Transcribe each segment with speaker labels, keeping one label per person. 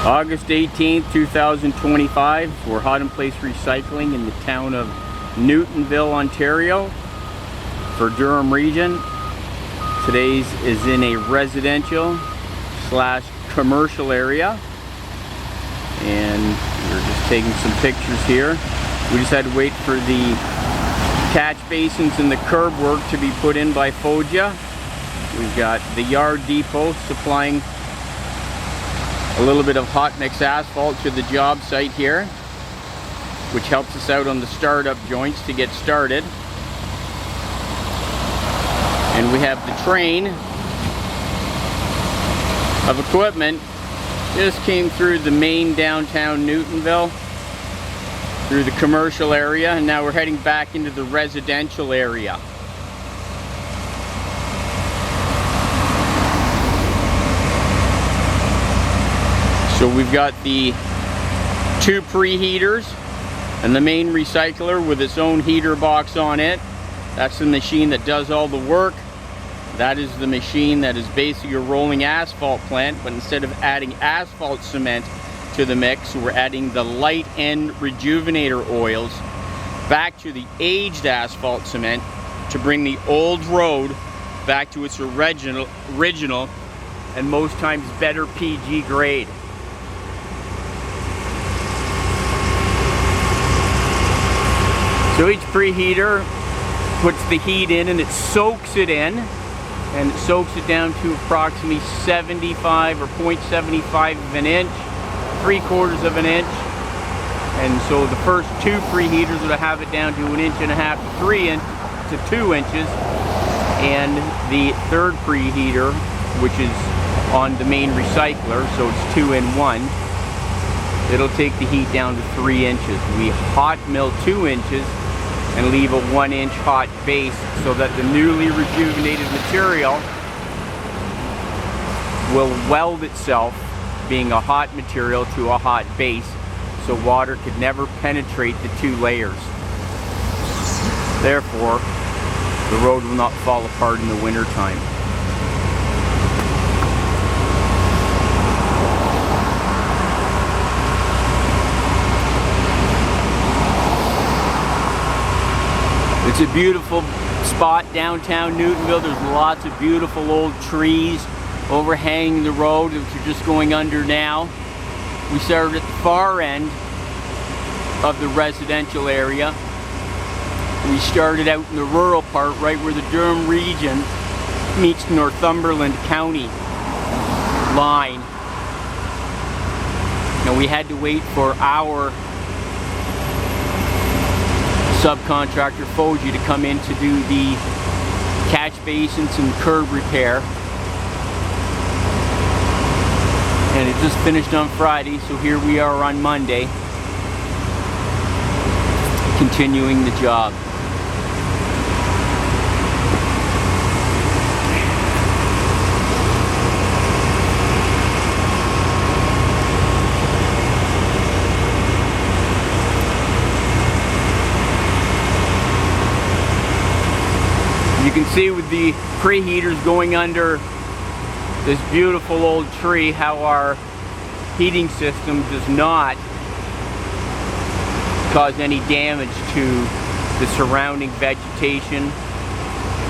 Speaker 1: August 18th, 2025. We're Hot in Place Recycling in the town of Newtonville, Ontario for Durham region. Today's is in a residential slash commercial area, and we're just taking some pictures here. We just had to wait for the catch basins and the curb work to be put in by Foggia. We've got the yard depot supplying a little bit of hot mix asphalt to the job site here, which helps us out on the startup joints to get started. And we have the train of equipment just came through the main downtown Newtonville, through the commercial area, and now we're heading back into the residential area. So we've got the two preheaters and the main recycler with its own heater box on it. That's the machine that does all the work. That is the machine that is basically a rolling asphalt plant, but instead of adding asphalt cement to the mix, we're adding the light end rejuvenator oils back to the aged asphalt cement to bring the old road back to its original and most times better PG grade. So each preheater puts the heat in and it soaks it in, and it soaks it down to approximately 75 or 0.75 of an inch, 3/4 of an inch. And so the first two preheaters will have it down to 1.5 to 2 inches, and the third preheater, which is on the main recycler, so it's 2 in 1, it'll take the heat down to 3 inches. We hot mill 2 inches and leave a 1-inch hot base so that the newly rejuvenated material will weld itself, being a hot material, to a hot base, so water could never penetrate the two layers. Therefore, the road will not fall apart in the winter time. It's a beautiful spot downtown Newtonville. There's lots of beautiful old trees overhanging the road, which are just going under now. We started at the far end of the residential area. We started out in the rural part, right where the Durham region meets Northumberland County line. Now we had to wait for our subcontractor Foggia to come in to do the catch basins and curb repair, and it just finished on Friday, so here we are on Monday continuing the job. You can see with the preheaters going under this beautiful old tree how our heating system does not cause any damage to the surrounding vegetation,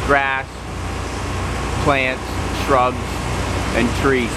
Speaker 1: grass, plants, shrubs, and trees.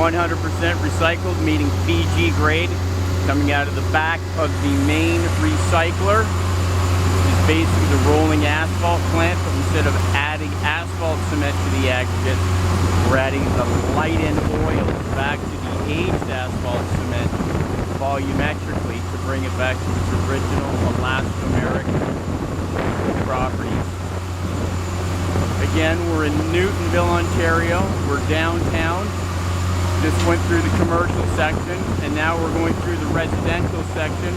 Speaker 1: 100% recycled, meeting Fiji grade, coming out of the back of the main recycler. This is basically the rolling asphalt plant, but instead of adding asphalt cement to the aggregate, we're adding the light-in oil back to the aged asphalt cement volumetrically to bring it back to its original elastomeric properties. Again, we're in Newtonville, Ontario. We're downtown. Just went through the commercial section, and now we're going through the residential section.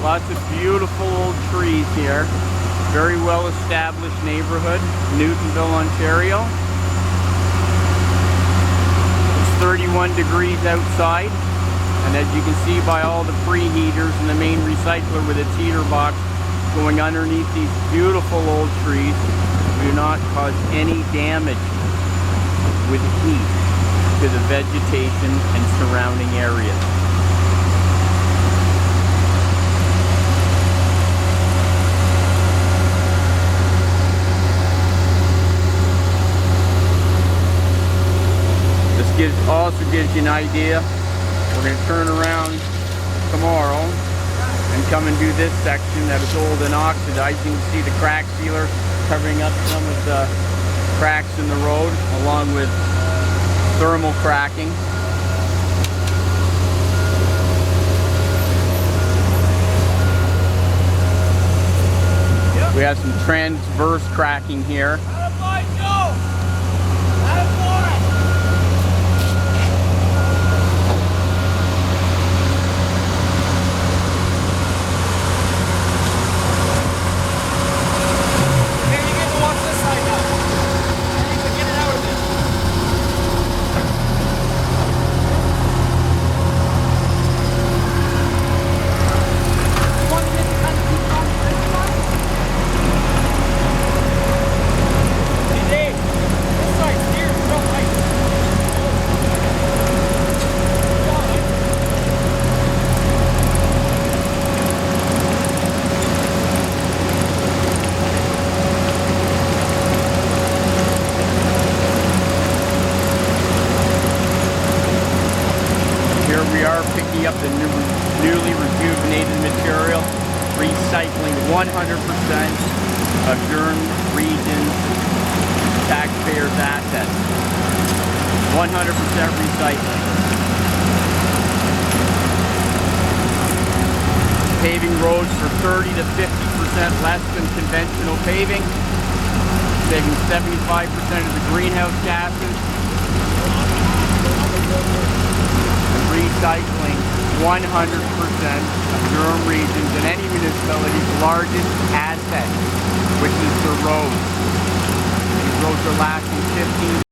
Speaker 1: Lots of beautiful old trees here. Very well established neighborhood, Newtonville, Ontario. It's 31 degrees outside, and as you can see by all the preheaters and the main recycler with its heater box going underneath these beautiful old trees, do not cause any damage with heat to the vegetation and surrounding areas. This also gives you an idea. We're going to turn around tomorrow and come and do this section that is old and oxidized. You can see the crack sealer covering up some of the cracks in the road, along with thermal cracking. We have some transverse cracking here. We are picking up the newly rejuvenated material, recycling 100% of Durham region's taxpayers' assets. 100% recycling. Paving roads for 30 to 50% less than conventional paving, saving 75% of the greenhouse gases. Recycling 100% of Durham region's and any municipality's largest asset, which is the roads. These roads are lasting 15